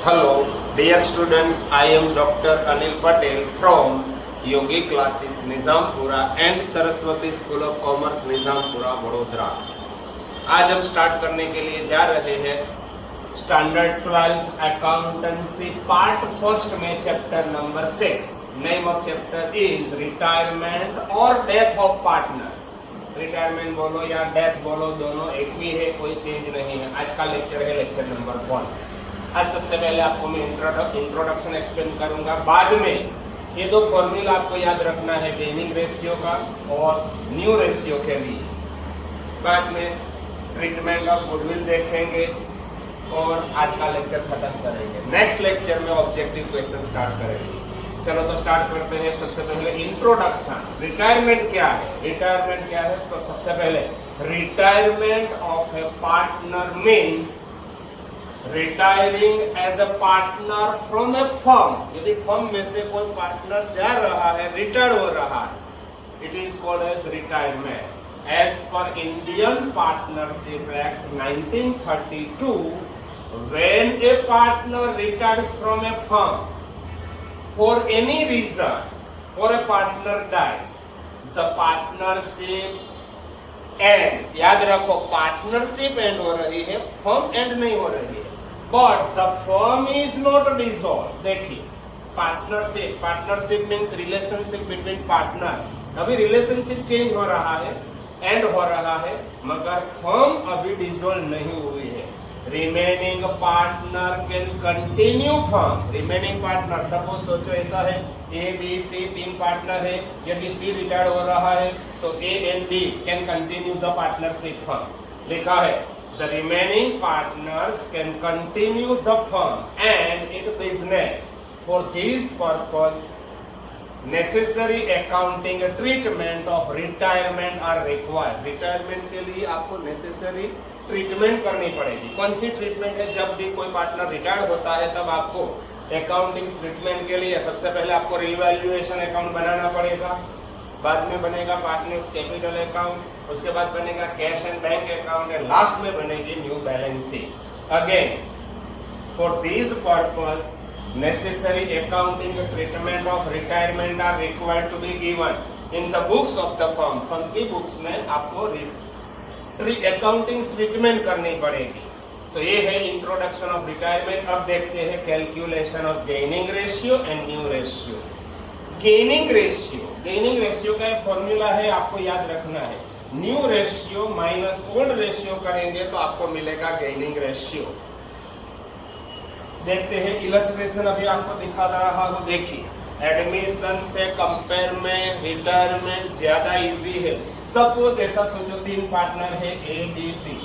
Hello, dear students. I am Dr. Anil Patel from Yogi Classes Nizampura and Saraswati school of commerce Nizampura Vadodara. आज हम start करने के लिए जा रहे हैं स्टैंडर्ड 12 अकाउंटेंसी पार्ट फर्स्ट में chapter number 6। Name of chapter is retirement और डेथ ऑफ पार्टनर। रिटायरमेंट बोलो या डेथ बोलो, दोनों एक ही है, कोई चेंज नहीं है। आज का लेक्चर है लेक्चर नंबर 1। आज सबसे पहले आपको मैं इंट्रोडक्शन एक्सप्लेन करूंगा, बाद में ये दो फॉर्मूला आपको याद रखना है गेनिंग रेशियो का और न्यू रेशियो के लिए। बाद में ट्रीटमेंट ऑफ गुडविल देखेंगे और आज का लेक्चर खत्म करेंगे। नेक्स्ट लेक्चर में ऑब्जेक्टिव क्वेश्चन स्टार्ट करेंगे। चलो तो स्टार्ट करते हैं। सबसे पहले इंट्रोडक्शन। रिटायरमेंट क्या है? रिटायरमेंट क्या है? तो सबसे पहले retirement of a partner means retiring as a partner from a firm. यदि फर्म में से कोई पार्टनर जा रहा है, रिटायर हो रहा है, it is called as retirement. As per Indian partnership act 1932, when a partner retires from a firm for any reason or a partner dies, the partnership ends। याद रखो, पार्टनरशिप एंड हो रही है, फर्म एंड नहीं हो रही है। But the firm is not dissolved। देखिए, partnership means relationship between partner. अभी रिलेशनशिप चेंज हो रहा है, एंड हो रहा है, मगर फर्म अभी डिसॉल्व नहीं हुई है। Remaining partner can continue firm. Remaining partner, suppose सोचो ऐसा है, ए बी सी 3 पार्टनर है। यदि सी रिटायर हो रहा है तो A and B can continue the partnership firm. लिखा है the remaining partners can continue the firm and its business। For this purpose, necessary accounting treatment of retirement are required। retirement के लिए आपको necessary treatment करनी पड़ेगी। कौन seed treatment है? जब भी कोई पार्टनर रिटायर होता है तब आपको अकाउंटिंग ट्रीटमेंट के लिए सबसे पहले आपको रिवैल्यूएशन अकाउंट बनाना पड़ेगा। बाद में बनेगा पार्टनर्स कैपिटल अकाउंट, उसके बाद बनेगा cash and bank account, and last में बनेगी new balance sheet. Again, for this purpose necessary accounting treatment of retirement are required to be given in the books of the firm. Firm की books में आपको accounting treatment करनी पड़ेगी। तो ये है इंट्रोडक्शन ऑफ रिटायरमेंट। अब देखते हैं calculation of gaining ratio and new ratio. Gaining ratio का एक फॉर्मूला है, आपको याद रखना है। New ratio minus old ratio करेंगे तो आपको मिलेगा गेनिंग रेशियो। देखते हैं इलस्ट्रेशन, अभी आपको दिखा रहा हूं। देखिए, एडमिशन से कंपेयर में रिटायरमेंट ज्यादा इजी है। सपोज ऐसा सोचो, 3 पार्टनर है ए बी सी,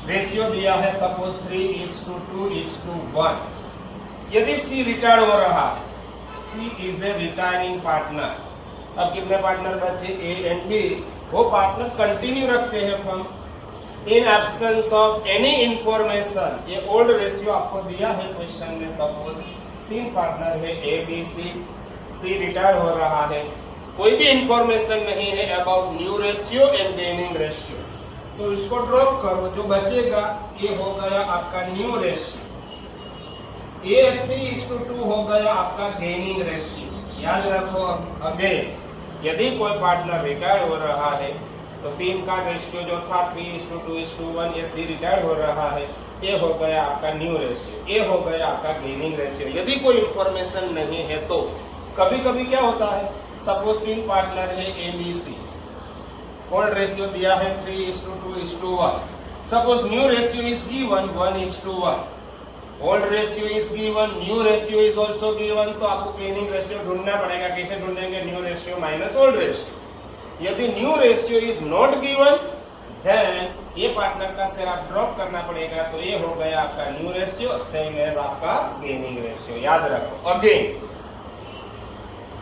रेशियो दिया है सपोज 3:2:1। यदि सी रिटायर हो रहा है, C is a retiring partner. अब कितने पार्टनर बचे? A and B. वो पार्टनर कंटिन्यू रखते हैं firm in absence of any information. ये ओल्ड रेशियो आपको दिया है क्वेश्चन में। सपोज 3 पार्टनर है A B C, C retire हो रहा है, कोई भी इंफॉर्मेशन नहीं है about new ratio and gaining ratio, तो इसको ड्रॉप करो। जो बचेगा ये हो गया आपका न्यू रेशियो, ये 3:2 हो गया आपका गेनिंग रेशियो। याद रखो। अगेन, यदि कोई पार्टनर रिटायर हो रहा है तो 3 का रेशियो जो था 3:2:1, ये सी रिटायर हो रहा है, ये हो गया आपका न्यू रेशियो, ये हो गया आपका गेनिंग रेशियो। यदि कोई इंफॉर्मेशन नहीं है तो कभी कभी क्या होता है, सपोज 3 पार्टनर है A B C, old ratio दिया है 3:2:1। Suppose new ratio is given 1:1। Old ratio is given, new ratio is also given, तो आपको गेनिंग रेशियो ढूंढना पड़ेगा। कैसे ढूंढेंगे? New ratio minus old ratio. यदि new ratio is not given, then ये पार्टनर का शेयर आप ड्रॉप करना पड़ेगा, तो ये हो गया आपका न्यू रेशियो, सेम एज आपका गेनिंग रेशियो। याद रखो।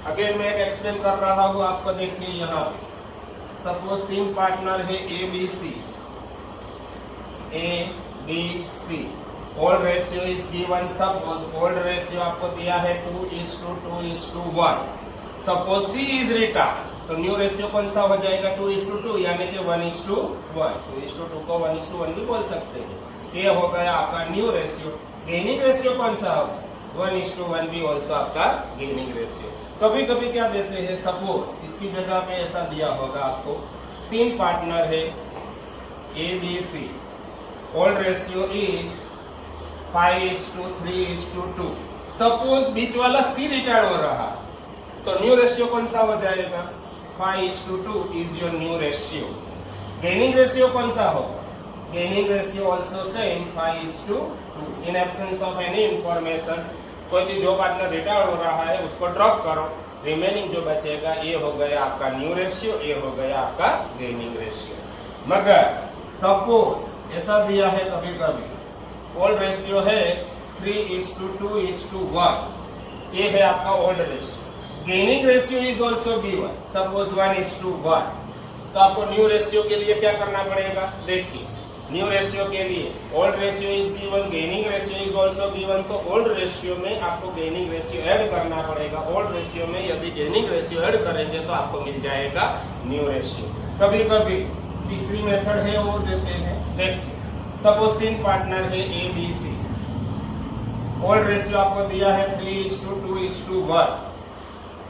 अगेन मैं एक एक्सप्लेन कर रहा हूं आपको। देखिए, यहाँ सपोज 3 पार्टनर है A B C, old ratio is given. Suppose old ratio आपको दिया है 2:2:1। सपोज सी इज रिटायर, तो न्यू रेशियो कौन सा हो जाएगा? 2:2, यानी कि 1:1। 2:2 को 1:1 भी बोल सकते हैं। ये हो गया आपका न्यू रेशियो। गेनिंग रेशियो कौन सा होगा? 1:1 भी ऑल्सो आपका गेनिंग रेशियो। कभी कभी क्या देते हैं, सपोज इसकी जगह पे ऐसा दिया होगा आपको, 3 पार्टनर है A B C, old ratio is 5:3:2। Suppose बीच वाला सी रिटायर्ड हो रहा, तो न्यू रेशियो कौन सा हो जाएगा? 5:2 is your new ratio. Gaining ratio कौन सा होगा? Gaining ratio also same 5:2। In absence of any information, कोई भी जो पार्टनर रिटायर हो रहा है उसको ड्रॉप करो, रिमेनिंग जो बचेगा ये हो गया आपका न्यू रेशियो, ये हो गया आपका गेनिंग रेशियो। मगर सपोज ऐसा दिया है कभी कभी, ओल्ड रेशियो है 3:2:1, ये है आपका old ratio. Gaining ratio is also given, suppose 1:1, तो आपको न्यू रेशियो के लिए क्या करना पड़ेगा? देखिए, न्यू रेशियो के लिए old ratio is given, gaining ratio is also given, तो ओल्ड रेशियो में आपको गेनिंग रेशियो ऐड करना पड़ेगा। ओल्ड रेशियो में यदि गेनिंग रेशियो ऐड करेंगे तो आपको मिल जाएगा न्यू रेशियो। कभी कभी तीसरी मेथड है वो देते हैं, देखिए सपोज 3 पार्टनर है A B C, old ratio आपको दिया है 3:2:1,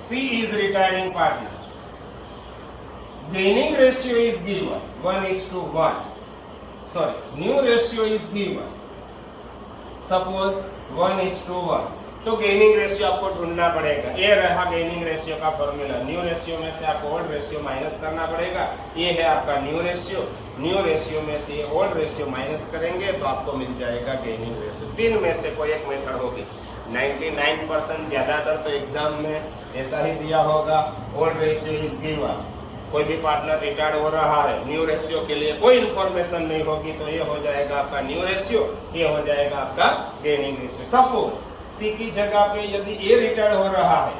C is retiring partner, gaining ratio is given 1:1, sorry new ratio is given suppose 1:1, तो गेनिंग रेशियो आपको ढूंढना पड़ेगा। ये रहा गेनिंग रेशियो का फॉर्मूला। न्यू रेशियो में से आपको ओल्ड रेशियो माइनस करना पड़ेगा, ये है आपका न्यू रेशियो। न्यू रेशियो में से ओल्ड रेशियो माइनस करेंगे तो आपको मिल जाएगा गेनिंग रेशियो। 3 में से कोई एक मेथड होगी। 99% ज्यादातर तो एग्जाम में ऐसा ही दिया होगा, ओल्ड रेशियो इज गिवन, कोई भी पार्टनर रिटायर्ड हो रहा है, न्यू रेशियो के लिए कोई इंफॉर्मेशन नहीं होगी, तो ये हो जाएगा आपका न्यू रेशियो, ये हो जाएगा आपका गेनिंग रेशियो। सपोज सी की जगह पे यदि ए रिटायर्ड हो रहा है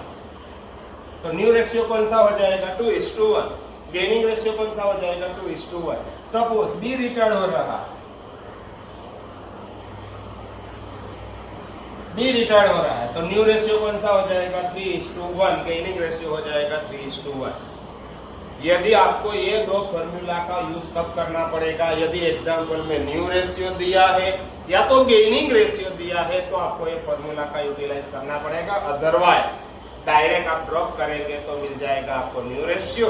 तो न्यू रेशियो कौन सा हो जाएगा? 2:1। गेनिंग रेशियो कौन सा हो जाएगा? 2:1। सपोज बी रिटायर्ड हो रहा है, बी रिटायर्ड हो रहा है, तो न्यू रेशियो कौन सा हो जाएगा? 3:1। गेनिंग रेशियो हो जाएगा 3:1। यदि आपको ये 2 फॉर्मूला का यूज कब करना पड़ेगा? यदि एग्जाम्पल में न्यू रेशियो दिया है या तो गेनिंग रेशियो दिया है तो आपको ये फॉर्मूला का यूटिलाइज करना पड़ेगा। अदरवाइज डायरेक्ट आप ड्रॉप करेंगे तो मिल जाएगा आपको न्यू रेशियो,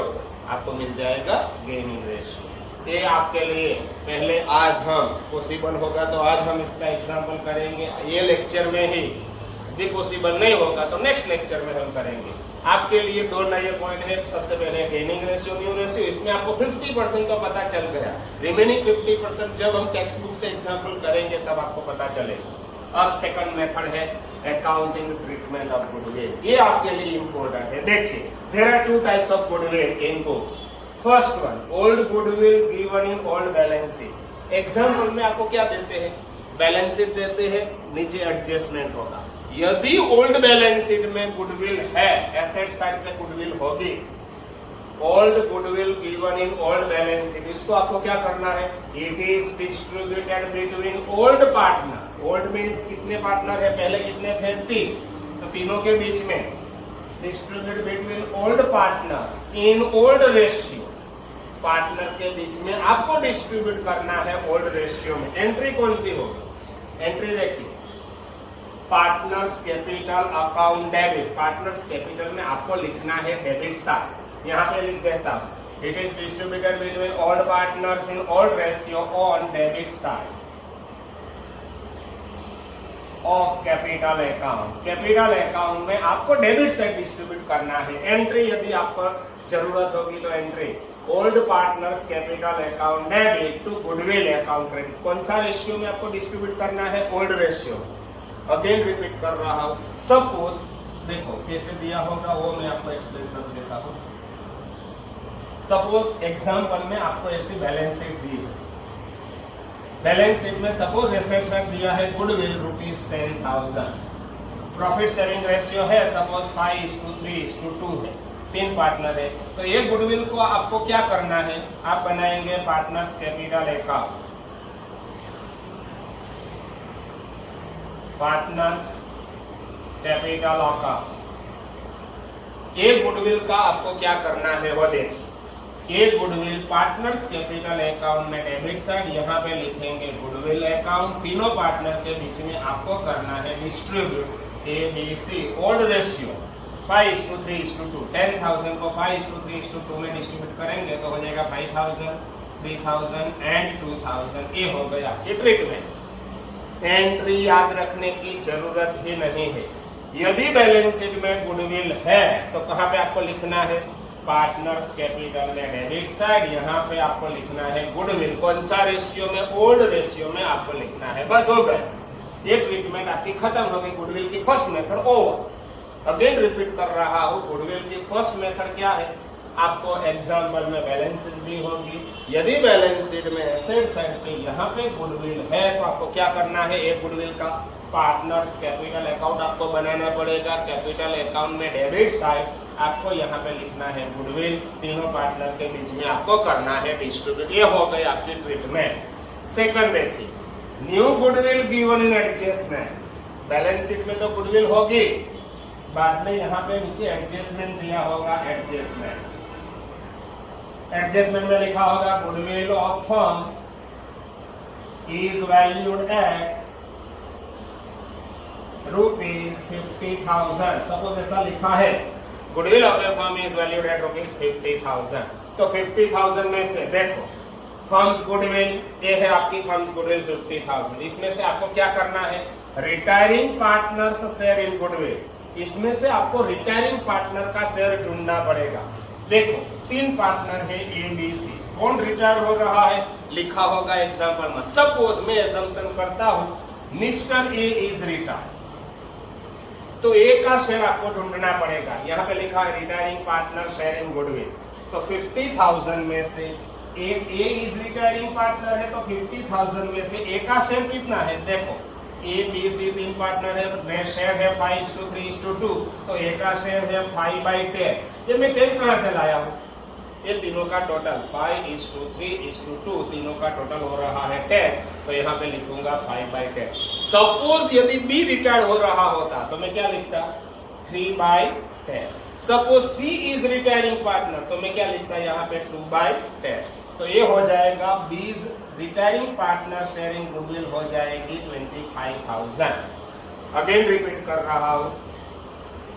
आपको मिल जाएगा गेनिंग रेशियो। ये आपके लिए पहले आज हम पॉसिबल होगा तो आज हम इसका एग्जाम्पल करेंगे, ये लेक्चर में ही। यदि पॉसिबल नहीं होगा तो नेक्स्ट लेक्चर में हम करेंगे। आपके लिए 2 नए पॉइंट है। सबसे पहले गेनिंग रेशियो, न्यू रेशियो, इसमें आपको 50% का पता चल गया। रिमेनिंग 50% जब हम टेक्स्ट बुक से एग्जाम्पल करेंगे तब आपको पता चलेगा। अब सेकंड मेथड है अकाउंटिंग ट्रीटमेंट ऑफ गुडविल। ये आपके लिए इंपॉर्टेंट है। देखिए, there are 2 types of goodwill in books. First one, old goodwill given in old balance sheet. Example में आपको क्या देते हैं? बैलेंस शीट देते हैं, नीचे एडजस्टमेंट होगा। यदि ओल्ड बैलेंस शीट में गुडविल है, एसेट साइड पे गुडविल होगी, old goodwill given in old balance sheet, इसको आपको क्या करना है? It is distributed between old partner. Old में कितने पार्टनर है? पहले कितने थे? 3, तो तीनों के बीच में distribute between old partners in old ratio. Partner के बीच में आपको डिस्ट्रीब्यूट करना है ओल्ड रेशियो में। एंट्री कौन सी होगी? एंट्री देखिए, partners capital account debit. Partners capital में आपको लिखना है डेबिट साइड, यहाँ पे लिख देता हूं, it is distributed between old partners in old ratio on debit side of capital account. Capital account में आपको डेबिट साइड डिस्ट्रीब्यूट करना है। एंट्री यदि आपको जरूरत होगी तो entry old partners capital account debit to goodwill account credit. कौन सा रेशियो में आपको डिस्ट्रीब्यूट करना है? Old ratio. अगेन रिपीट कर रहा हूं। सपोज देखो कैसे दिया होगा वो मैं आपको एक्सप्लेन कर देता हूं। सपोज एग्जांपल में आपको ऐसी बैलेंस शीट दी है। बैलेंस शीट में सपोज एसेट साइड दिया है गुडविल ₹10,000। प्रॉफिट शेयरिंग रेशियो है सपोज 5:3:2 है, 3 पार्टनर है। तो ये गुडविल को आपको क्या करना है? आप बनाएंगे partners capital account, partners capital account. एक गुडविल का आपको क्या करना है वो देखिए। ए गुडविल पार्टनर्स कैपिटल अकाउंट में डेबिट साइड, यहाँ पे लिखेंगे गुडविल अकाउंट। तीनों पार्टनर के बीच में आपको करना है distribute A B C old ratio 5:3:2। 10,000 को 5:3:2 में डिस्ट्रीब्यूट करेंगे तो हो जाएगा 5,000, 3,000 एंड 2,000। ये हो गया आपकी ट्रीटमेंट। एंट्री याद रखने की जरूरत ही नहीं है। यदि बैलेंस शीट में गुडविल है तो कहाँ पे आपको लिखना है, पार्टनर्स कैपिटल में डेबिट साइड, यहाँ पे आपको लिखना है गुडविल। कौन सा रेशियो में, ओल्ड रेशियो में आपको लिखना है। बस हो गया, ये ट्रीटमेंट आपकी खत्म हो गई। गुडविल की first method over. Again repeat कर रहा हूँ, गुडविल की फर्स्ट मेथड क्या है, आपको एग्जाम्पल में बैलेंस शीट दी होगी। यदि बैलेंस शीट में एसेट साइड पे यहाँ पे गुडविल है तो आपको क्या करना है, एक गुडविल का पार्टनर्स कैपिटल अकाउंट आपको बनाना पड़ेगा। कैपिटल अकाउंट में डेबिट साइड आपको यहाँ पे लिखना है गुडविल। तीनों पार्टनर के बीच में आपको करना है डिस्ट्रीब्यूट। ये हो गई आपकी ट्रीटमेंट। सेकंड देखिए, न्यू गुडविल गिवन इन एडजस्टमेंट। बैलेंस शीट में तो गुडविल होगी, बाद में यहाँ पे नीचे एडजस्टमेंट दिया होगा। एडजस्टमेंट में लिखा होगा goodwill of firm is valued at ₹50,000। Suppose ऐसा लिखा है, goodwill of A firm is valued at ₹50,000। तो 50,000 में से देखो फर्म्स गुडविल, ये है आपकी फर्म्स गुडविल 50,000। इसमें से आपको क्या करना है, retiring partners share in goodwill. इसमें से आपको रिटायरिंग पार्टनर का शेयर ढूंढना पड़ेगा। देखो 3 पार्टनर है ए बी सी, कौन रिटायर हो रहा है, लिखा होगा एग्जाम्पल में। सपोज मैं असम्पशन करता हूं मिस्टर ए इज रिटायर, तो ए का शेयर आपको ढूंढना पड़ेगा। यहाँ पे लिखा है retiring partner share in goodwill. तो 50,000 में से ए इज रिटायरिंग पार्टनर है, तो 50,000 में से ए का शेयर कितना है, देखो ए बी सी 3 पार्टनर है, शेयर है 5:3:2, तो ए का शेयर है 5/10। ये मैं 10 कहां से लाया हूं, ये तीनों का टोटल 5:3:2, तीनों का टोटल हो रहा है 10, तो यहाँ पे लिखूंगा 5/10। सपोज यदि बी रिटायर हो रहा होता तो मैं क्या लिखता, 3/10। Suppose C is retiring partner, तो मैं क्या लिखता यहाँ पे 2/10। तो ये हो जाएगा बीज रिटायरिंग पार्टनर शेयरिंग गुडविल हो जाएगी 25,000। अगेन रिपीट कर रहा हूं,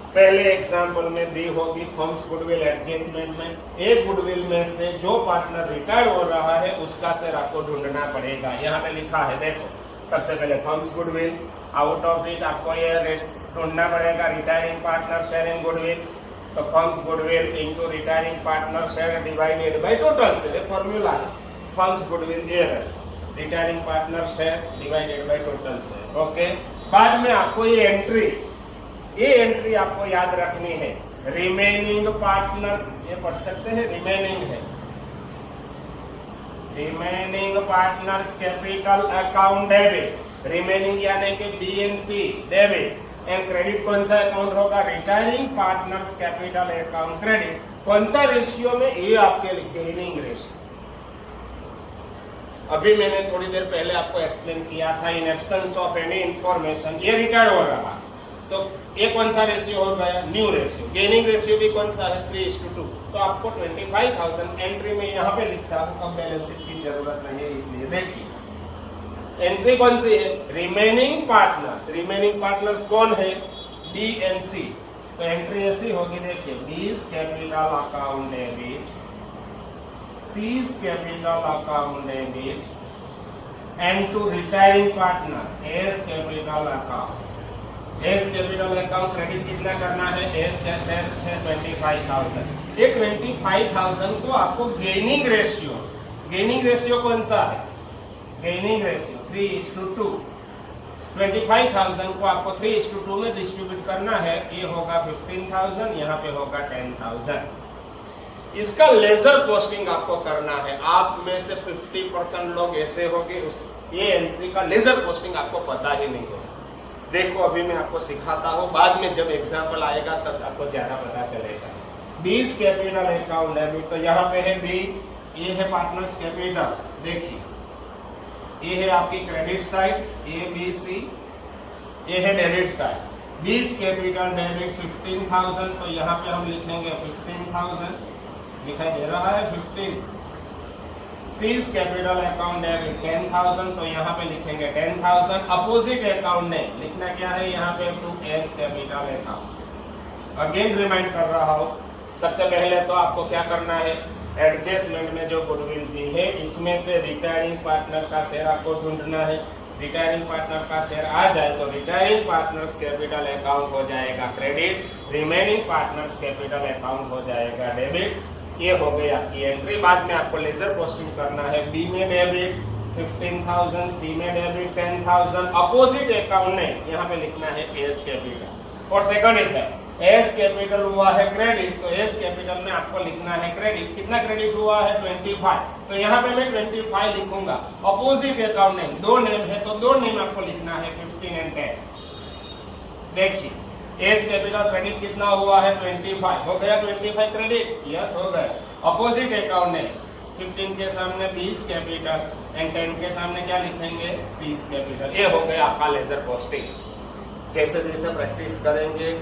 पहले एग्जांपल में दी होगी फर्म्स गुडविल एडजस्टमेंट में। एक गुडविल में से जो पार्टनर रिटायर हो रहा है उसका शेयर आपको ढूंढना पड़ेगा। यहाँ पे लिखा है, देखो सबसे पहले firms goodwill, out of which आपको ये ढूंढना पड़ेगा रिटायरिंग पार्टनर शेयरिंग गुडविल। तो firms goodwill into retiring partner share divided by total share, formula है। फर्म्स गुडविल ये है, retiring partner share divided by total share. Okay, बाद में आपको ये एंट्री आपको याद रखनी है। रिमेनिंग पार्टनर्स, ये पढ़ सकते हैं, रिमेनिंग है, remaining partners capital account debit. Remaining यानी कि बीएनसी डेबिट, एंड क्रेडिट कौन सा अकाउंट होगा, retiring partners capital account credit. कौन सा रेशियो में, ये आपके गेनिंग रेशियो। अभी मैंने थोड़ी देर पहले आपको एक्सप्लेन किया था, इन एब्सेंस ऑफ एनी इंफॉर्मेशन ये रिटायर हो रहा, तो ये कौन सा रेशियो हो गया, न्यू रेशियो। गेनिंग रेशियो भी कौन सा है, 3:2। तो आपको 25,000 एंट्री में यहाँ पे लिखता हूँ, अब बैलेंस शीट की जरूरत नहीं है, इसलिए देखिए एंट्री कौन सी है, रिमेनिंग पार्टनर्स। रिमेनिंग पार्टनर्स कौन है, बी एंड सी। तो एंट्री ऐसी होगी, देखिए B's capital account debit, C's capital account debit, and to retiring partner A's capital account. A's capital account credit कितना करना है, एस कैश है 25,000। ये 25,000 को आपको गेनिंग रेशियो कौन सा है, गेनिंग रेशियो 3:2। 25,000 को आपको 3:2 में डिस्ट्रीब्यूट करना है। ये होगा 15,000, यहाँ पे होगा 10,000। इसका लेजर पोस्टिंग आपको करना है। आप में से 50% लोग ऐसे होंगे, ये एंट्री का लेजर पोस्टिंग आपको पता ही नहीं होगा। देखो अभी मैं आपको सिखाता हूँ, बाद में जब एग्जाम्पल आएगा तब आपको ज्यादा पता चलेगा। बीज कैपिटल अकाउंट डेबिट, तो यहाँ पे है बी, ये है पार्टनर्स कैपिटल, देखिए ये है आपकी credit side A B C, ये है debit side. B's capital debit 15,000, तो यहाँ पे हम लिखेंगे 15,000 दिखाई दे रहा है 15। सीज कैपिटल अकाउंट डेबिट 10,000, तो यहाँ पे लिखेंगे 10,000। अपोजिट अकाउंट ने लिखना क्या है यहाँ पे, to A's capital account. Again remind कर रहा हूँ, सबसे पहले तो आपको क्या करना है, एडजस्टमेंट में जो गुडविल दी है इसमें से रिटायरिंग पार्टनर का शेयर आपको ढूंढना है। रिटायरिंग पार्टनर का शेयर आ जाए तो रिटायरिंग पार्टनर्स कैपिटल अकाउंट हो जाएगा credit, remaining partners capital account हो जाएगा डेबिट। ये हो गई आपकी एंट्री। बाद में आपको लेजर पोस्टिंग करना है। बी में डेबिट 15,000, सी में डेबिट 10,000। अपोजिट अकाउंट ने यहाँ पे लिखना है एस कैपिटल, और सेकंड है एस कैपिटल हुआ है क्रेडिट, तो एस कैपिटल में आपको लिखना है क्रेडिट। कितना क्रेडिट हुआ है 25, तो यहाँ पे मैं 25 लिखूंगा। अपोजिट अकाउंट नेम, दो नेम है तो दो नेम आपको लिखना है 15 एंड 10। देखिए एस कैपिटल क्रेडिट कितना हुआ है 25, हो गया 25 क्रेडिट, यस हो गया। अपोजिट अकाउंट नेम 15 के सामने 20 कैपिटल एंड 10 के सामने क्या लिखेंगे 30 कैपिटल। ये हो गया आपका लेजर पोस्टिंग। जैसे जैसे प्रैक्टिस करेंगे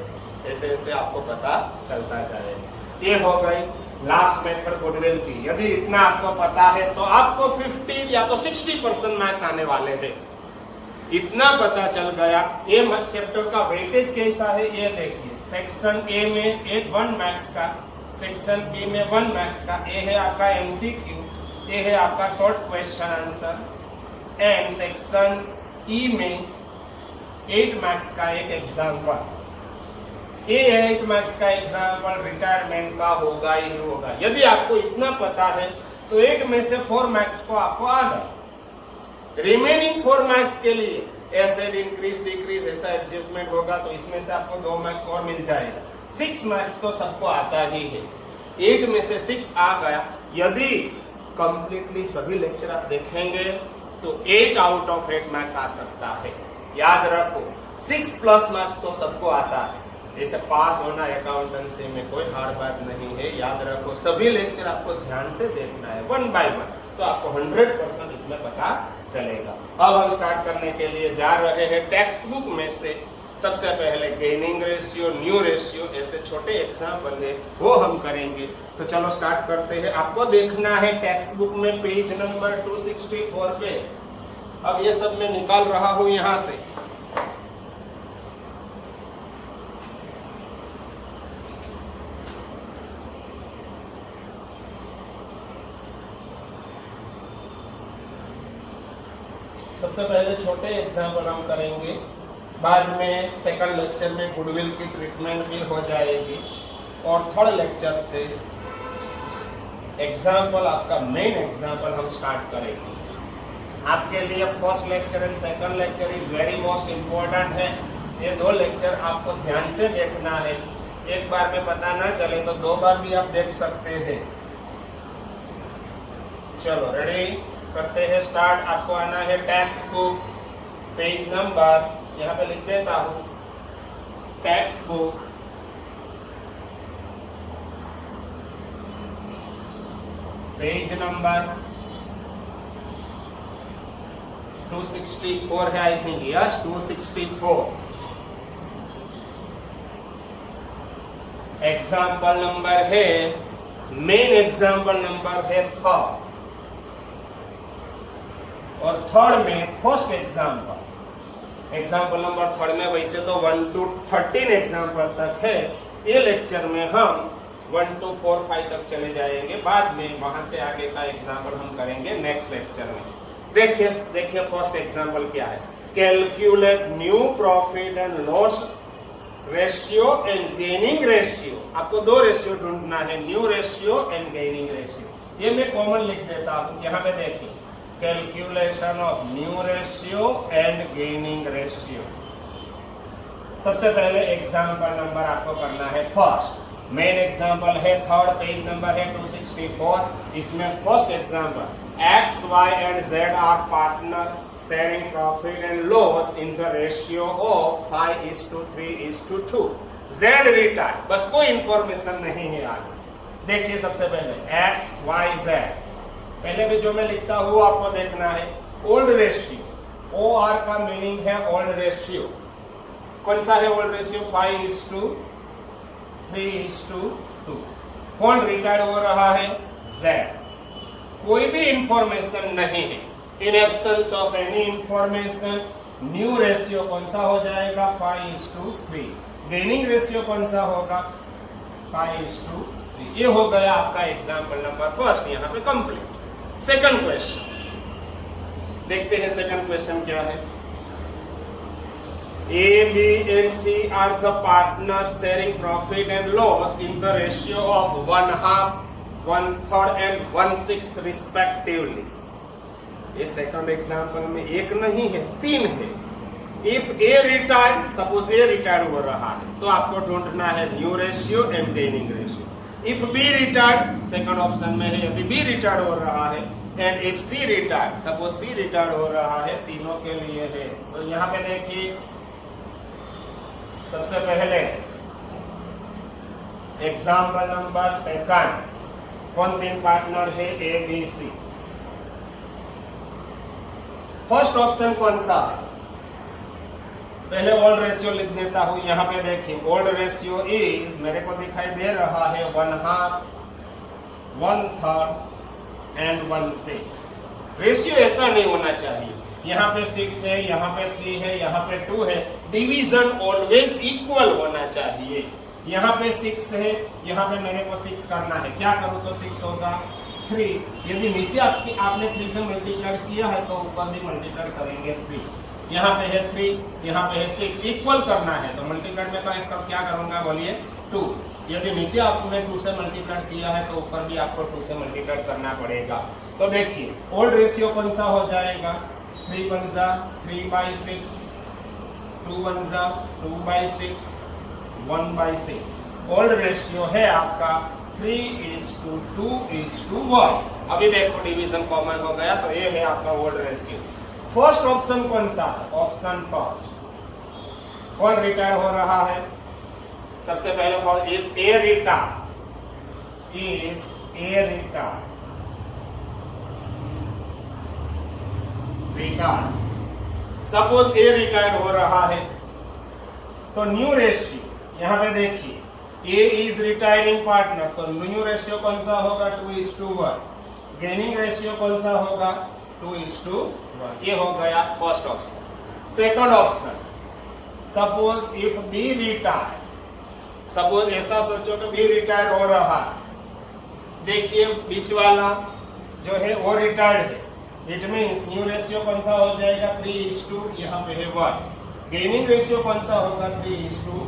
ऐसे ऐसे आपको पता चलता जाएगा। ये हो गई लास्ट मेथड गुडविल की। यदि इतना आपको पता है तो आपको 50 या तो 60% मार्क्स आने वाले हैं। इतना पता चल गया। ये चैप्टर का वेटेज कैसा है ये देखिए। सेक्शन ए में एक 1 मार्क्स का, सेक्शन बी में 1 मार्क्स का, ए है आपका एमसीक्यू, ए है आपका short question answer, and section E में 8 मार्क्स का एक एग्जाम्पल। ये 8 मार्क्स का एग्जाम्पल रिटायरमेंट का होगा ही होगा। यदि आपको इतना पता है तो 8 में से 4 मार्क्स को आपको आ गए। रिमेनिंग 4 मार्क्स के लिए ऐसे इंक्रीज डिक्रीज ऐसा एडजस्टमेंट होगा तो इसमें से आपको 2 मार्क्स और मिल जाएगा। 6 मार्क्स तो सबको आता ही है। 8 में से 6 आ गया। यदि कंप्लीटली सभी लेक्चर आप देखेंगे तो 8 आउट ऑफ 8 मार्क्स आ सकता है। याद रखो 6+ मार्क्स तो सबको आता है। जैसे पास होना अकाउंटेंसी में कोई हार्ड बात नहीं है। याद रखो सभी लेक्चर आपको ध्यान से देखना है 1 बाय 1, तो आपको 100% इसमें पता चलेगा। अब हम स्टार्ट करने के लिए जा रहे हैं टेक्स्ट बुक में से। सबसे पहले गेनिंग रेशियो, न्यू रेशियो, ऐसे छोटे एग्जाम्पल है वो हम करेंगे। तो चलो स्टार्ट करते हैं। आपको देखना है टेक्स्ट बुक में पेज नंबर 264 पे। अब ये सब मैं निकाल रहा हूं यहां से। सबसे पहले छोटे एग्जाम्पल हम करेंगे, बाद में सेकंड लेक्चर में गुडविल की ट्रीटमेंट भी हो जाएगी, और थर्ड लेक्चर से एग्जाम्पल आपका मेन एग्जाम्पल हम स्टार्ट करेंगे। आपके लिए first lecture and second lecture is very most important है। ये 2 लेक्चर आपको ध्यान से देखना है। एक बार में पता ना चले तो 2 बार भी आप देख सकते हैं। चलो रेडी करते हैं स्टार्ट। आपको आना है टेक्स्ट बुक, पेज नंबर यहाँ पे लिख देता हूं, टेक्स्ट बुक पेज नंबर 264 है I think, yes 264। Example number है, मेन एग्जाम्पल नंबर है 3, और थर्ड में फर्स्ट एग्जाम्पल। एग्जाम्पल नंबर 3 में वैसे तो 1 to 13 एग्जाम्पल तक है। ये लेक्चर में हम 1 to 4, 5 तक चले जाएंगे। बाद में वहां से आगे का एग्जाम्पल हम करेंगे नेक्स्ट लेक्चर में। देखिए फर्स्ट एग्जाम्पल क्या है। Calculate new profit and loss ratio and gaining ratio. आपको 2 रेशियो ढूंढना है, new ratio and gaining ratio. ये मैं कॉमन लिख देता हूं। यहाँ पे देखिए calculation of new ratio and gaining ratio. सबसे पहले एग्जाम्पल नंबर आपको करना है फर्स्ट। मेन एग्जाम्पल है थर्ड, पेज नंबर है 264। इसमें first example X, Y and Z are partner sharing profit and loss in the ratio of 5:3:2। Z retire, बस कोई इंफॉर्मेशन नहीं है आगे। देखिए सबसे पहले एक्स, वाई, जेड। पहले भी जो मैं लिखता हूं आपको देखना है ओल्ड रेशियो। ओ आर का मीनिंग है ओल्ड रेशियो। कौन सा है ओल्ड रेशियो? 5:3:2। कौन रिटायर्ड हो रहा है? Z। कोई भी इंफॉर्मेशन नहीं है, इन absence of any information new ratio कौन सा हो जाएगा? 5:3। गेनिंग रेशियो कौन सा होगा? 5:3। ये हो गया आपका एग्जाम्पल नंबर फर्स्ट, यहाँ पे कंप्लीट। सेकंड क्वेश्चन देखते हैं, सेकंड क्वेश्चन क्या है? A, B and C are the partners sharing profit and loss in the ratio of 1/2, 1/3 and 1/6 respectively. ये सेकंड एग्जाम्पल में एक नहीं है, तीन है। If A retired, suppose A retired हो रहा है, तो आपको ढूंढना है new ratio and gaining ratio. If B retired, second option में है, यदि B रिटायर्ड हो रहा है, and if C retired, suppose C retired हो रहा है, तीनों के लिए है। तो यहाँ पे देखिए, सबसे पहले एग्जाम्पल नंबर सेकंड, कौन तीन पार्टनर है? A, B, C। First option कौन सा है? पहले ओल्ड रेशियो लिख देता हूं। यहां पे देखिए, ओल्ड रेशियो इज, मेरे को दिखाई दे रहा है 1/2, 1/3 एंड 1/6। रेशियो ऐसा नहीं होना चाहिए, यहाँ पे 6 है, यहाँ पे 3 है, यहाँ पे 2 है। डिवीजन ऑलवेज इक्वल होना चाहिए। यहाँ पे 6 है, यहाँ पे मेरे को 6 करना है, क्या करूँ तो 6 होगा 3। यदि नीचे आपने 3 से मल्टीप्लाई किया है तो ऊपर भी मल्टीप्लाई करेंगे 3। यहाँ पे है 3, यहाँ पे है 6, इक्वल करना है तो मल्टीप्लाई में क्या करूंगा? बोलिए 2। यदि नीचे आपने 2 से मल्टीप्लाई किया है तो ऊपर भी आपको 2 से मल्टीप्लाई करना पड़ेगा। तो देखिए, ओल्ड रेशियो कौन सा हो जाएगा? 3 1 जा 3/6, 2 1 जा 2/6, 1/6। ओल्ड रेशियो है आपका 3:2:1। अभी देखो डिवीजन कॉमन हो गया, तो ये है आपका ओल्ड रेशियो। फर्स्ट ऑप्शन कौन सा है? Option first. कौन रिटायर हो रहा है? सबसे पहले for if A retire, suppose A retire हो रहा है, तो न्यू रेशियो यहां पे देखिए, ए इज रिटायरिंग पार्टनर, तो न्यू रेशियो कौन सा होगा? 2:1। गेनिंग रेशियो कौन सा होगा? 2:1। ये हो गया first option. Second option, suppose if B retire, suppose ऐसा सोचो कि बी रिटायर हो रहा है, देखिए बीच वाला जो है वो रिटायर्ड है, इट मीन्स न्यू रेशियो कौन सा हो जाएगा? 3:2, यहाँ पे है 1। गेनिंग रेशियो कौन सा होगा? 3:1।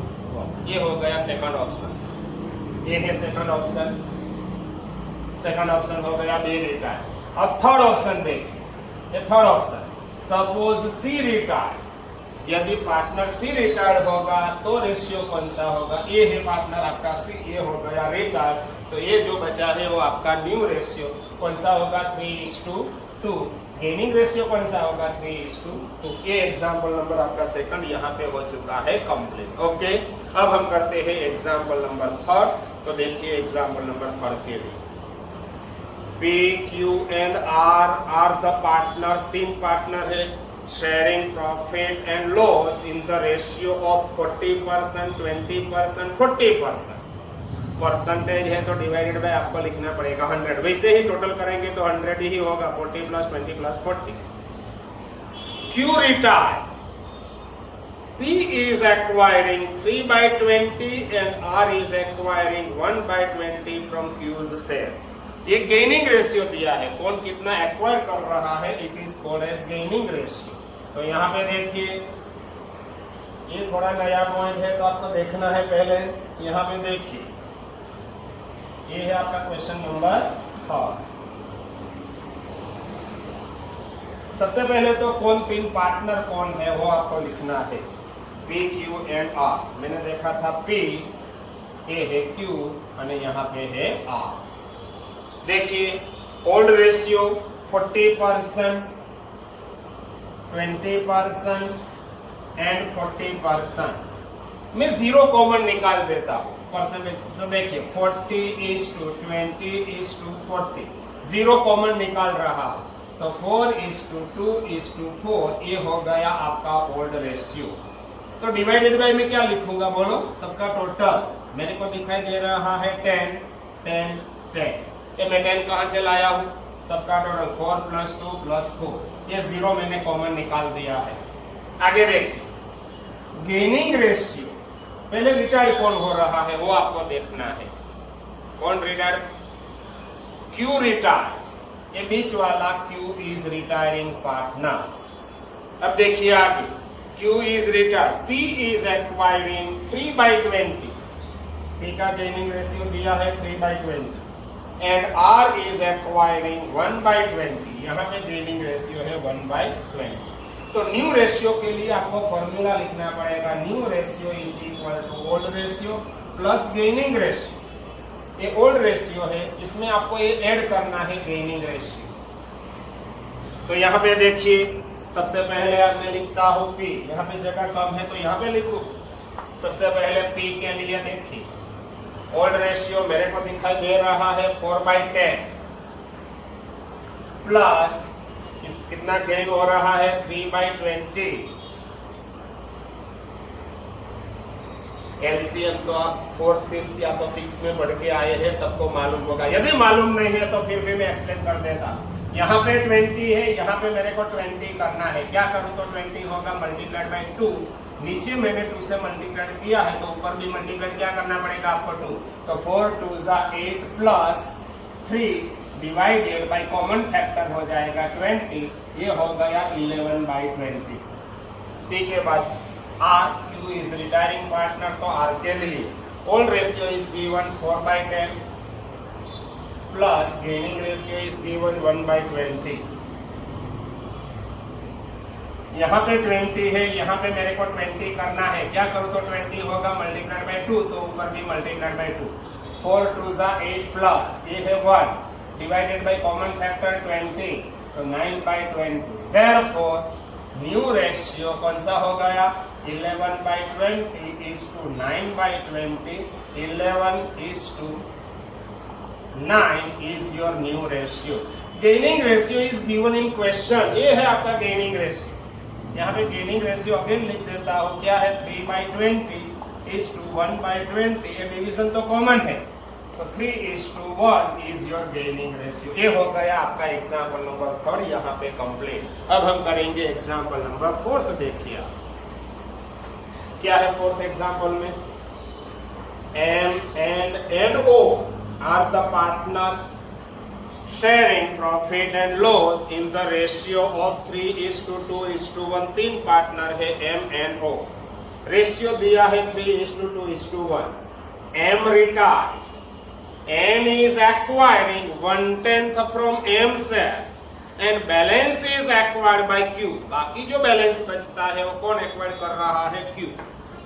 ये हो गया सेकंड ऑप्शन। ये है सेकंड ऑप्शन। सेकंड ऑप्शन हो गया बी रिटायर। अब थर्ड ऑप्शन देखिए, ये third option, suppose C retire, यदि पार्टनर सी रिटायर्ड होगा तो रेशियो कौन सा होगा? ये है पार्टनर आपका सी, ये हो गया रिटायर, तो ये जो बचा है वो आपका न्यू रेशियो कौन सा होगा? 3:2। गेनिंग रेशियो कौन सा होगा? 3:2। ये एग्जाम्पल नंबर आपका सेकंड यहाँ पे हो चुका है कंप्लीट। ओके, अब हम करते हैं एग्जाम्पल नंबर थर्ड। तो देखिए एग्जाम्पल नंबर थर्ड के लिए, P, Q and R are the partner, तीन पार्टनर है, sharing profit and loss in the ratio of 40%, 20%, 40%। Percentage है तो डिवाइडेड बाय आपको लिखना पड़ेगा 100। वैसे ही टोटल करेंगे तो 100 ही होगा, 40 + 20 + 40। Q retire, P is acquiring 3/20 and R is acquiring 1/20 from Q's share। ये गेनिंग रेशियो दिया है, कौन कितना एक्वायर कर रहा है, it is called as gaining ratio. तो यहाँ पे देखिए, ये थोड़ा नया पॉइंट है तो आपको देखना है पहले। यहाँ पे देखिए, ये है आपका क्वेश्चन नंबर 3। सबसे पहले तो कौन तीन पार्टनर कौन है वो आपको लिखना है, P, Q एंड R। मैंने देखा था P, ये है Q और यहाँ पे है R। देखिए ओल्ड रेशियो 40%, 20% एंड 40%। मैं 0 कॉमन निकाल देता हूं परसेंटेज। तो देखिए 40:20:40, 0 कॉमन निकाल रहा हूं तो 4:2:4, ये हो गया आपका ओल्ड रेशियो। तो डिवाइडेड बाय में क्या लिखूंगा बोलो, सबका टोटल मेरे को दिखाई दे रहा है 10, 10 10। ये मैं 10 कहां से लाया हूं? सबका टोटल 4 + 2 + 4, ये 0 मैंने कॉमन निकाल दिया है। आगे देखिए गेनिंग रेशियो, पहले रिटायर्ड कौन हो रहा है वो आपको देखना है। कौन रिटायर्ड? Q रिटायर्स, ये बीच वाला Q इज रिटायरिंग पार्टनर। अब देखिए आगे Q is retired, P is acquiring 3/20, P का गेनिंग रेशियो दिया है 3/20 एंड R इज एक्वायरिंग 1/20, यहाँ पे गेनिंग रेशियो है 1/20। तो न्यू रेशियो के लिए आपको फॉर्मूला लिखना पड़ेगा, new ratio is equal to old ratio plus gaining ratio. ये ओल्ड रेशियो है, इसमें आपको ये ऐड करना है गेनिंग रेशियो। तो यहाँ पे देखिए सबसे पहले मैं लिखता हूँ P, यहाँ पे जगह कम है तो यहाँ पे लिखूं। सबसे पहले P के लिए देखिए ओल्ड रेशियो मेरे को दिखाई दे रहा है 4/10 प्लस कितना गेन हो रहा है 3/20। एलसीएम तो आप 4th 5th या तो 6 में बढ़ के आए हैं, सबको मालूम होगा। यदि मालूम नहीं है तो फिर भी मैं एक्सप्लेन कर देता। यहाँ पे 20 है, यहाँ पे मेरे को 20 करना है। क्या करूं तो 20 होगा मल्टीप्लाइड बाई 2, नीचे मैंने 2 से मल्टीप्लाइड किया है तो ऊपर भी मल्टीप्लाइड क्या करना पड़ेगा आपको 2। तो 4 2 8 plus 3 divided by common factor हो जाएगा 20, ये हो गया 11/20। ठीक है बाद R, Q is retiring partner, तो R के लिए old ratio is given 4/10 plus gaining ratio is given 1/20। यहाँ पे 20 है, यहाँ पे मेरे को 20 करना है। क्या करूँ तो 20 होगा मल्टीप्लाइड बाई 2, तो ऊपर भी मल्टीप्लाइड बाई 2। 4 2 8 प्लस ये है 1 डिवाइडेड बाई कॉमन फैक्टर 20, तो 9/20। देयरफॉर न्यू रेशियो कौन सा हो गया 11/20 is to 9/20। 11:9 is your new ratio. Gaining ratio is given in question, ये है आपका गेनिंग रेशियो। यहाँ पे गेनिंग रेशियो अगेन लिख देता हूँ, क्या है 3/20 इज टू 1/20। ये डिवीजन तो कॉमन है, तो 3:1 इज योर गेनिंग रेशियो। ये हो गया आपका एग्जाम्पल नंबर 3 यहाँ पे कंप्लीट। अब हम करेंगे एग्जाम्पल नंबर 4। देखिए क्या है 4th एग्जाम्पल में, M and NO are the partners sharing profit and loss in the ratio of 3:2:1। 3 partner है M and O, रेशियो दिया है 3:2:1। M retires, M is acquiring 1/10 from M shares and balance is acquired by Q। बाकी जो balance बचता है वो कौन acquire कर रहा है Q।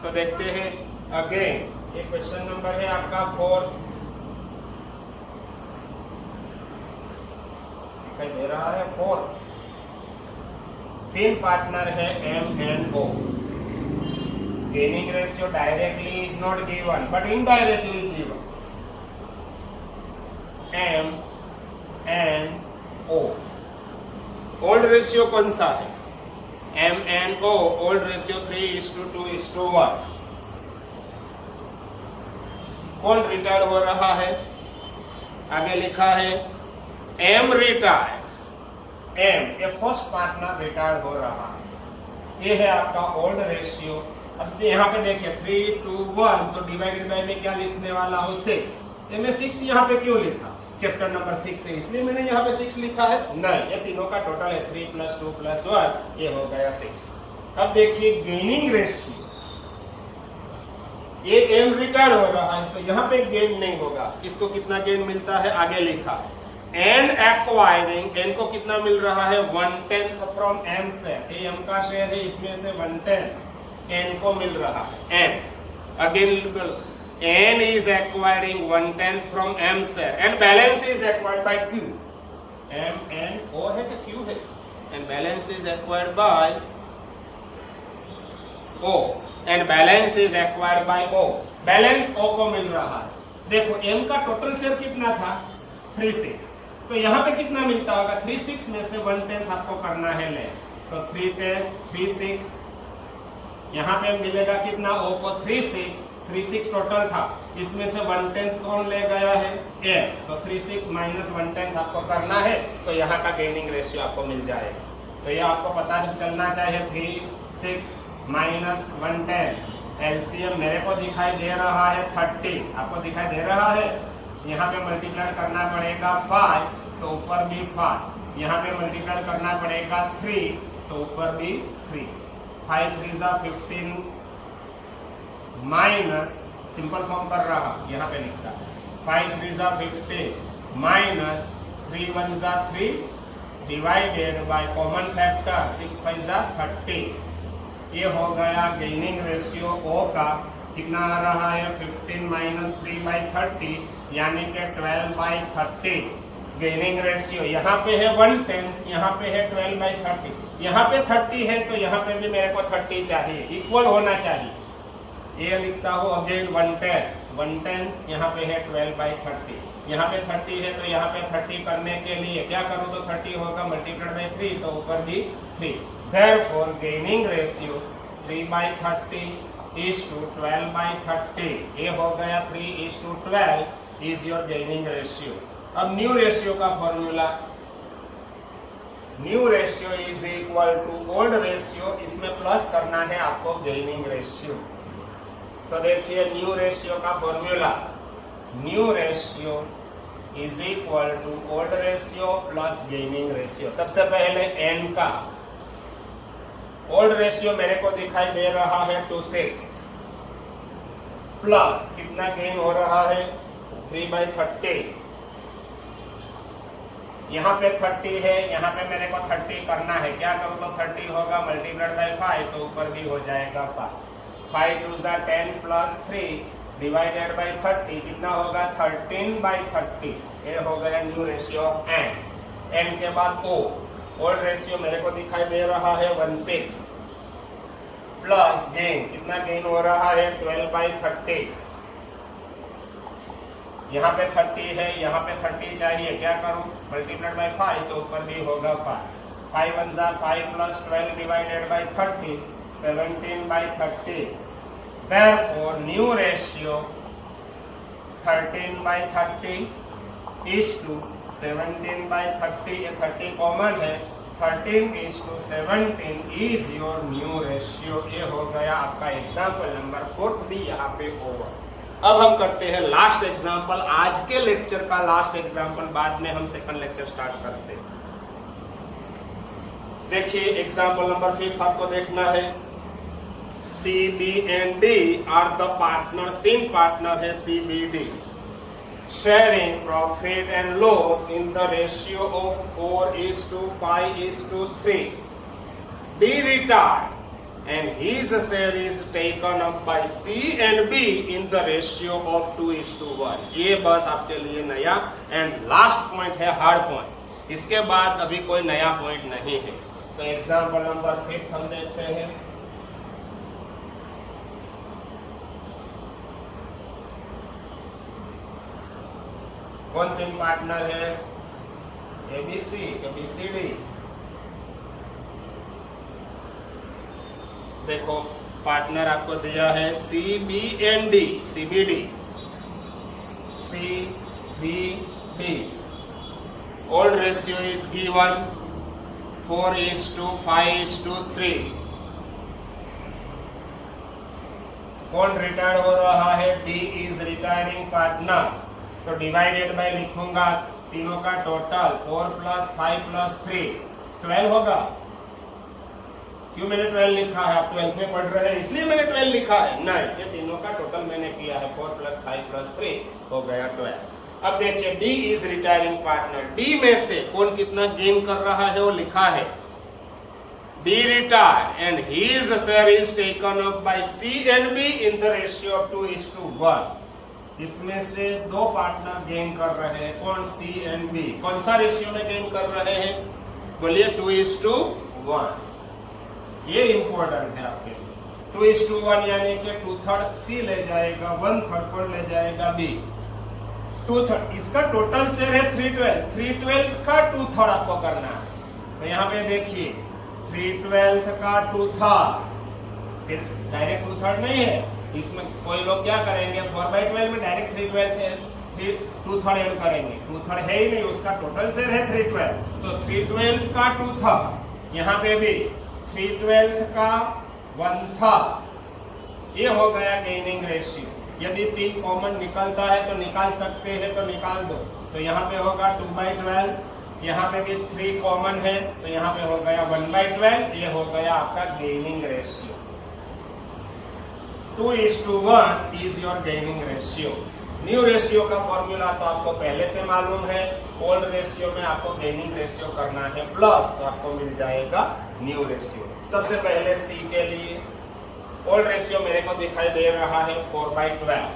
तो देखते हैं अगेन, ये क्वेश्चन नंबर है आपका 4, दिखाई दे रहा है 4। 3 पार्टनर है M and O। Gaining ratio directly is not given but indirectly given. M and O old ratio कौन सा है M and O, old ratio 3:2:1। कौन रिटायर हो रहा है, आगे लिखा है M रिटायर्स। M ये फर्स्ट पार्टनर रिटायर हो रहा है, ये है आपका ओल्ड रेशियो। अब यहाँ पे देखिए 3:1, तो डिवाइडेड बाय में क्या लिखने वाला हूँ 6। ये मैं 6 यहाँ पे क्यों लिखा, चैप्टर नंबर 6 है इसलिए मैंने यहाँ पे 6 लिखा है। नहीं, ये तीनों का टोटल है 3 + 2 + 1, ये हो गया 6। अब देखिए गेनिंग रेशियो, ये M रिटायर हो रहा है तो यहाँ पे गेन नहीं होगा। इसको कितना गेन मिलता है आगे लिखा है। एंड एक्वायरिंग, एन को कितना मिल रहा है 1/10 फ्रॉम M शेयर। ये M का शेयर है, इसमें से 1/10 एन को मिल रहा है। N again N is acquiring 1/10 from M share and balance is acquired by Q। M and O है कि Q है, and balance is acquired by O and balance is acquired by O। Balance O को मिल रहा है। देखो M का total share कितना था 36, तो यहाँ पे कितना मिलता होगा 36 में से 1/10 आपको करना है लेस, तो 3/10 36, यहाँ पे मिलेगा कितना O को 36 36 टोटल था, इसमें से 1/10 कौन ले गया है? ए। तो 36 माइनस 1/10 आपको करना है, तो यहाँ का गेनिंग रेशियो आपको मिल जाएगा। तो ये आपको पता चलना चाहिए 36 माइनस 1/10 एलसीएम मेरे को दिखाई दे रहा है 30, आपको दिखाई दे रहा है। यहाँ पे मल्टीप्लाई करना पड़ेगा 5, तो ऊपर भी 5, यहाँ पे मल्टीप्लाई करना पड़ेगा 3, तो ऊपर भी 3। 5 3 जा 15 माइनस, सिंपल फॉर्म कर रहा, यहाँ पे लिखता 5 3 जा 15 माइनस 3 1 जा 3 डिवाइडेड बाय कॉमन फैक्टर 6 5 जा 30। ये हो गया गेनिंग रेशियो ओ का। कितना आ रहा है? 15 माइनस 3/30 यानी कि 12/30 गेनिंग रेशियो। यहाँ पे है 1/10, यहाँ पे है 12/30, यहाँ पे 30 है तो यहाँ पे भी मेरे को 30 चाहिए, इक्वल होना चाहिए। ये लिखता हूँ अगेन 1/10, यहाँ पे है 12/30, यहाँ पे 30 है तो यहाँ पे 30 करने के लिए क्या करूँ? तो 30 होगा मल्टीप्लाइड बाय 3, तो ऊपर भी 3। Therefore gaining ratio 3/30 is to 12/30। ये हो गया 3:12 इज योर गेनिंग रेशियो। अब न्यू रेशियो का formula, new ratio is equal to old ratio, इसमें प्लस करना है आपको गेनिंग रेशियो। तो देखिए न्यू रेशियो का formula, new ratio is equal to old ratio plus gaining ratio. सबसे पहले n का ओल्ड रेशियो मेरे को दिखाई दे रहा है 2/6 प्लस कितना गेन हो रहा है? 3/30। यहाँ पे 30 है, यहाँ पे मेरे को 30 करना है, क्या करूँ? तो 30 होगा मल्टीप्लाइड बाय 5, तो ऊपर भी हो जाएगा 5। 5 2 जा 10 प्लस 3 डिवाइडेड बाय 30 कितना होगा? 13/30। ये हो गया न्यू रेशियो n के बाद o। ओल्ड रेशियो मेरे को दिखाई दे रहा है 1/6 प्लस गेन, कितना गेन हो रहा है? 12/30। यहाँ पे 30 है, यहाँ पे 30 चाहिए, क्या करूं? मल्टीप्लाइड बाय 5, तो ऊपर भी होगा 5। 5 1 जा 5 plus 12 divided by 30 17/30। Therefore new ratio 13/30 is to 17/30। ये 30 कॉमन है, 13:17 इज योर न्यू रेशियो। ये हो गया आपका एग्जाम्पल नंबर 4 भी यहाँ पे ओवर। अब हम करते हैं लास्ट एग्जाम्पल, आज के लेक्चर का लास्ट एग्जाम्पल, बाद में हम सेकंड लेक्चर स्टार्ट करते हैं। देखिए एग्जाम्पल नंबर 5 आपको देखना है। C, B and D are the partner, 3 partner है C, B, D, sharing profit and loss in the ratio of 4:5:3. D retired and his share is taken up by C and B in the ratio of 2:1. ये बस आपके लिए नया and last point है, hard point. इसके बाद अभी कोई नया पॉइंट नहीं है। तो एग्जाम्पल नंबर 5 हम देखते हैं। कौन 3 पार्टनर है? ABC, ABCD। देखो पार्टनर आपको दिया है CBD, CBD, CBD। Old ratio is given 4:5:3। कौन रिटायर्ड हो रहा है? D is retiring partner. तो डिवाइडेड बाय लिखूंगा तीनों का टोटल 4 + 5 + 3 12 होगा। क्यों मैंने 12 लिखा है? आप 12th में पढ़ रहे हैं इसलिए मैंने 12 लिखा है? नहीं, ये तीनों का टोटल मैंने किया है, 4 + 5 + 3 हो गया 12। अब देखिए D is retiring partner, D में से कौन कितना गेन कर रहा है वो लिखा है। D retired and his share is taken up by C and B in the ratio of 2:1। इसमें से 2 पार्टनर गेन कर रहे हैं, कौन? C and B। कौन सा रेशियो में गेन कर रहे हैं? बोलिए 2:1। ये इंपॉर्टेंट है आपके लिए। 2:1 यानी कि 2/3 C ले जाएगा, 1/3 कौन ले जाएगा? B। 2/3 इसका टोटल शेयर है 3/12, 3/12 का 2/3 आपको करना है। तो यहाँ पे देखिए 3/12 का 2/3, सिर्फ डायरेक्ट 2/3 नहीं है, इसमें कोई लोग क्या करेंगे, 4/12 में डायरेक्ट 2/3 ऐड करेंगे। 2/3 है ही नहीं, उसका टोटल शेयर है 3/12, तो 3/12 का 2/3, यहाँ पे भी 3/12 का 1/3, ये हो गया गेनिंग रेशियो। यदि 3 कॉमन निकलता है तो निकाल सकते हैं, तो निकाल दो। तो यहाँ पे होगा 2/12, यहाँ पे भी 3 कॉमन है, तो यहाँ पे हो गया 1/12, ये हो गया आपका gaining ratio. 2:1 is your gaining ratio. New ratio का फॉर्मूला तो आपको पहले से मालूम है, ओल्ड रेशियो में आपको गेनिंग रेशियो करना है प्लस, तो आपको मिल जाएगा न्यू रेशियो। सबसे पहले सी के लिए ओल्ड रेशियो मेरे को दिखाई दे रहा है 4/12,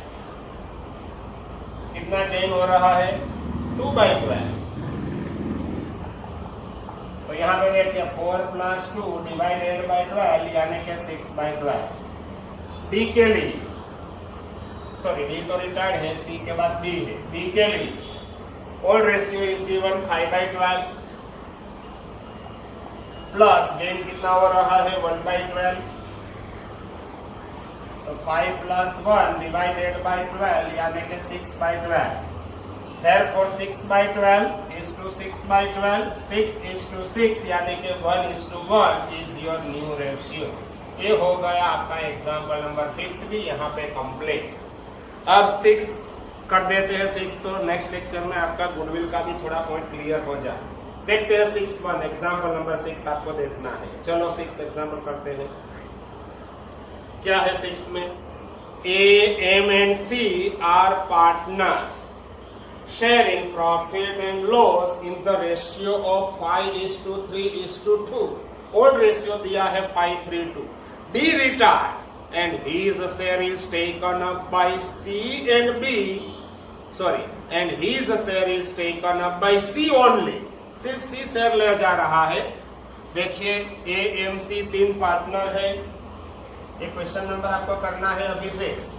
कितना गेन हो रहा है 2/12, तो यहाँ पे देखिए 4 + 2 डिवाइडेड बाय 12 यानी कि 6/12। डी के लिए, सॉरी डी तो रिटायर्ड है, सी के बाद डी है। डी के लिए old ratio is given 5/12 plus gain कितना हो रहा है 1/12, तो 5 + 1 डिवाइडेड बाय 12 यानी कि 6/12। Therefore 6/12 is to 6/12, 6:6 यानी कि 1:1 is your new ratio। ये हो गया आपका एग्जाम्पल नंबर 5 भी यहाँ पे कंप्लीट। अब 6 कर देते हैं 6, तो नेक्स्ट लेक्चर में आपका गुडविल का भी थोड़ा पॉइंट क्लियर हो जाए। देखते हैं 6 एग्जाम्पल नंबर 6 आपको देखना है। चलो 6 एग्जाम्पल करते हैं। क्या है 6 में, A, M and C are partners sharing profit and loss in the ratio of 5:3:2। Old ratio दिया है 5:3:2। D retired and his share is taken up by C and B, sorry, and his share is taken up by C only। सिर्फ C share ले जा रहा है। देखिए A, M, C 3 partner है। एक क्वेश्चन नंबर आपको करना है अभी 6।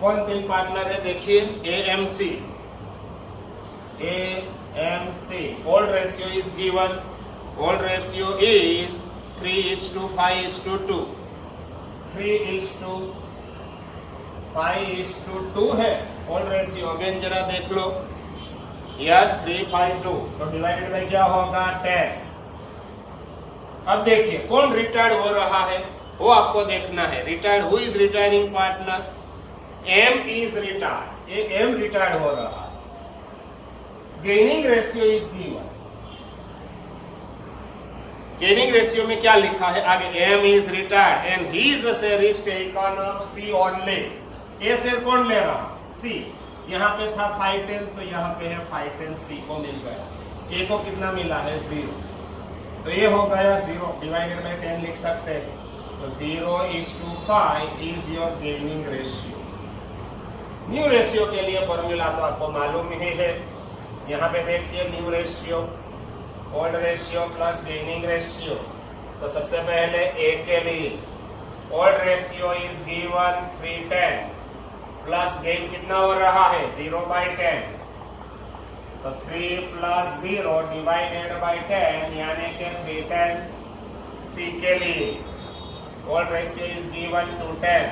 कौन 3 पार्टनर है, देखिए AMC। Old ratio is given, old ratio is 3:5:2। 3:5:2 है ओल्ड रेशियो। अगेन जरा देख लो, यस 3/5:2, तो डिवाइडेड बाय क्या होगा 10। अब देखिए कौन रिटायर्ड हो रहा है वो आपको देखना है। Retired, who is retiring partner, M is retired, ये एम रिटायर्ड हो रहा है। Gaining ratio is given, gaining ratio में क्या लिखा है आगे, M is retired and his share is taken up C only. ये शेयर कौन ले रहा, सी। यहाँ पे था 5/10, तो यहाँ पे है 5/10, सी को मिल गया। ए को कितना मिला है 0, तो ये हो गया 0 डिवाइडेड बाय 10 लिख सकते हैं। तो 0:5 is your gaining ratio. New ratio के लिए फॉर्मूला तो आपको मालूम ही है। यहाँ पे देखिए new ratio, old ratio plus gaining ratio. तो सबसे पहले ए के लिए old ratio is given 3:10 plus gain कितना हो रहा है 0/10, तो 3 + 0 डिवाइडेड बाय 10 यानी कि 310। सी के लिए old ratio is given 2:10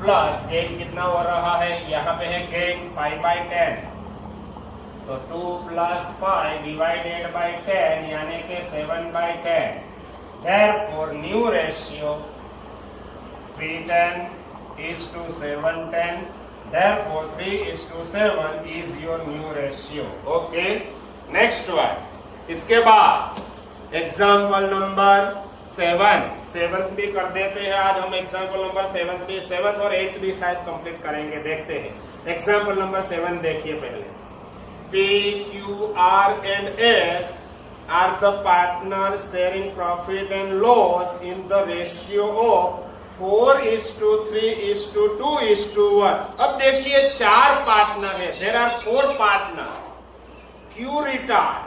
plus gain कितना हो रहा है, यहाँ पे है गेन 5/10, तो 2 + 5 डिवाइडेड बाय 10 यानी कि 7/10। Therefore new ratio 3:10:7:10। Therefore 3:7 is your new ratio. Okay. Next one. इसके बाद एग्जाम्पल नंबर 7 भी कर देते हैं आज हम। एग्जाम्पल नंबर 7 और 8 भी शायद कंप्लीट करेंगे, देखते हैं। एग्जाम्पल नंबर 7 देखिए पहले। P, Q, R and S are the partners sharing profit and loss in the ratio of 4:3:2:1। अब देखिए 4 पार्टनर है, there are 4 partners. Q retired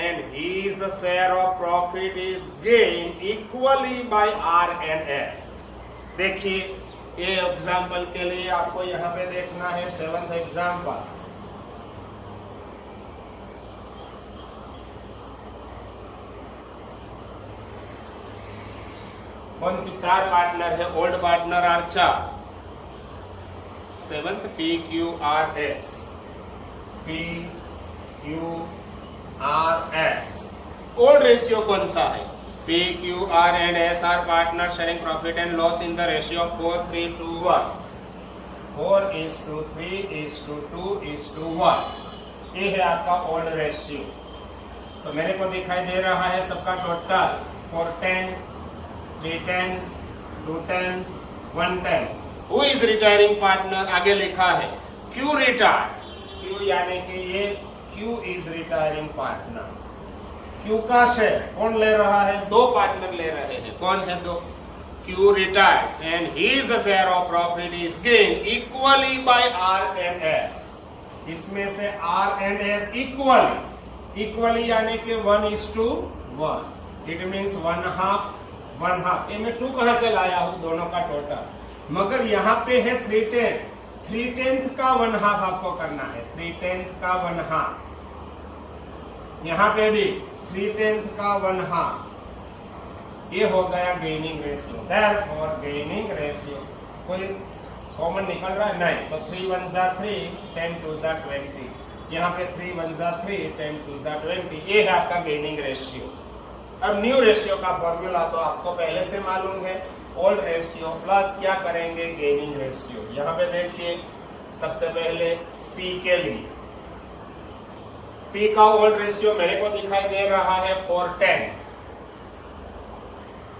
and his share of profit is gained equally by R and S। देखिए ये example के लिए आपको यहाँ पे देखना है 7th एग्जाम्पल। कौन की 4 पार्टनर है, old partner are 4, 7th PQRS, PQRS। Old ratio कौन सा है, PQR and S are partner sharing profit and loss in the ratio of 4:3:1, 4:3:2:1। ये है आपका ओल्ड रेशियो। तो मेरे को दिखाई दे रहा है सबका total 410, 310, 210, 110। Who is retiring partner, आगे लिखा है Q रिटायर, Q यानी कि ये Q is retiring partner. Q का शेयर कौन ले रहा है, 2 पार्टनर ले रहे हैं, कौन है 2, Q retires and his share of profit is gained equally by R and S। इसमें से R and S इक्वली यानी कि 1:1, इट मीन्स 1/2। ये मैं 2 कहां से लाया हूं, दोनों का टोटल, मगर यहाँ पे है 3/10 का 1/2 आपको करना है, 3/10 का 1/2। यहाँ पे भी 3/10 का 1/2। ये हो गया gaining ratio. Therefore gaining ratio, कोई कॉमन निकल रहा है नहीं, तो 3 1 जा 3, 10 2 जा 20। यहाँ पे 3 1 जा 3, 10 2 जा 20। ये है आपका गेनिंग रेशियो। अब न्यू रेशियो का फॉर्मूला तो आपको पहले से मालूम है, ओल्ड रेशियो प्लस क्या करेंगे, गेनिंग रेशियो। यहाँ पे देखिए सबसे पहले P के लिए, P का ओल्ड रेशियो मेरे को दिखाई दे रहा है 410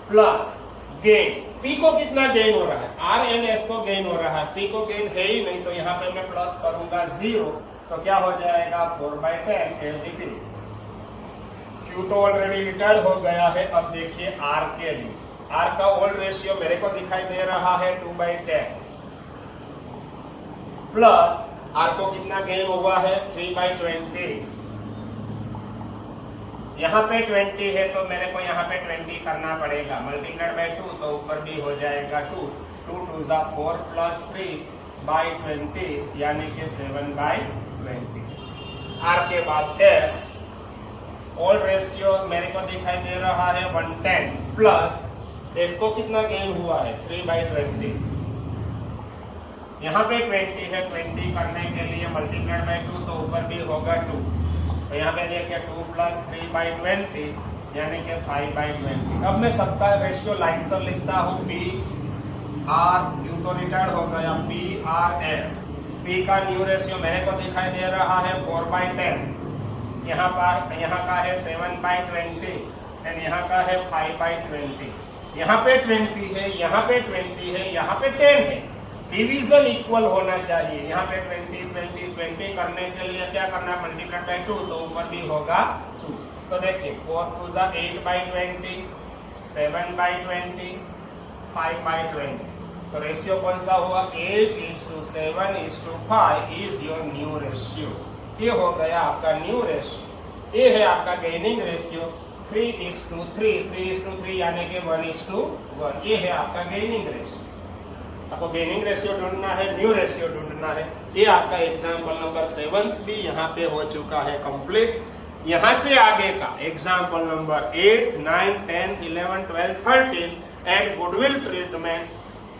प्लस गेन। P को कितना गेन हो रहा है, R एंड S को गेन हो रहा है, P को गेन है ही नहीं, तो यहाँ पे मैं प्लस करूंगा 0, तो क्या हो जाएगा 4/10 एज इट इज। Q तो ऑलरेडी रिटायर्ड हो गया है। अब देखिए R के लिए, R का ओल्ड रेशियो मेरे को दिखाई दे रहा है 2/10 प्लस R को कितना गेन हुआ है 3/20। यहाँ पे 20 है तो मेरे को यहाँ पे 20 करना पड़ेगा, मल्टीप्लाइड बाय 2 तो ऊपर भी हो जाएगा 2, 2 2 जा 4 प्लस 3/20 यानी कि 7/20। R के बाद S, ओल्ड रेशियो मेरे को दिखाई दे रहा है 110 प्लस S को कितना गेन हुआ है 3/20। यहाँ पे 20 है, 20 करने के लिए मल्टीप्लाइड बाय 2 तो ऊपर भी होगा 2, तो यहाँ पे देखिए 2 प्लस 3/20 यानी कि 5/20। अब मैं सबका रेशियो लाइन से लिखता हूँ, P R, Q तो रिटायर्ड हो गया, PRS। P का न्यू रेशियो मेरे को दिखाई दे रहा है 4/10, यहाँ का है 7/20 एंड यहाँ का है 5/20। यहाँ पे 20 है, यहाँ पे 20 है, यहाँ पे 10 है, डिवीजन इक्वल होना चाहिए। यहाँ पे 20 20 20 करने के लिए क्या करना है, मल्टीप्लाइड बाय 2 तो ऊपर भी होगा 2। तो देखिए 4 2 जा 8/20, 7/20, 5/20। तो रेशियो कौन सा हुआ, 8:7:5 इज योर न्यू रेशियो। ये हो गया आपका न्यू रेशियो। ये है आपका गेनिंग रेशियो 3:3, 3:3 यानी कि 1:1। ये है आपका गेनिंग रेशियो। आपको गेनिंग रेशियो ढूंढना है, न्यू रेशियो ढूंढना है। ये आपका एग्जाम्पल नंबर 7 भी यहाँ पे हो चुका है कंप्लीट। यहाँ से आगे का example number 8, 9, 10, 11, 12, 13 and goodwill treatment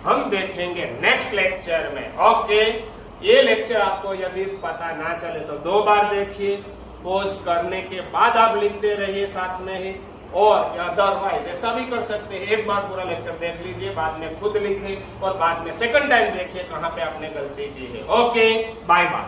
हम देखेंगे नेक्स्ट लेक्चर में। ओके, ये लेक्चर आपको यदि पता ना चले तो 2 बार देखिए, पोज करने के बाद आप लिखते रहिए साथ में ही, और अदरवाइज ऐसा भी कर सकते हैं, एक बार पूरा लेक्चर देख लीजिए, बाद में खुद लिखे और बाद में सेकंड टाइम देखिए कहाँ पे आपने गलती की है। Okay, bye bye.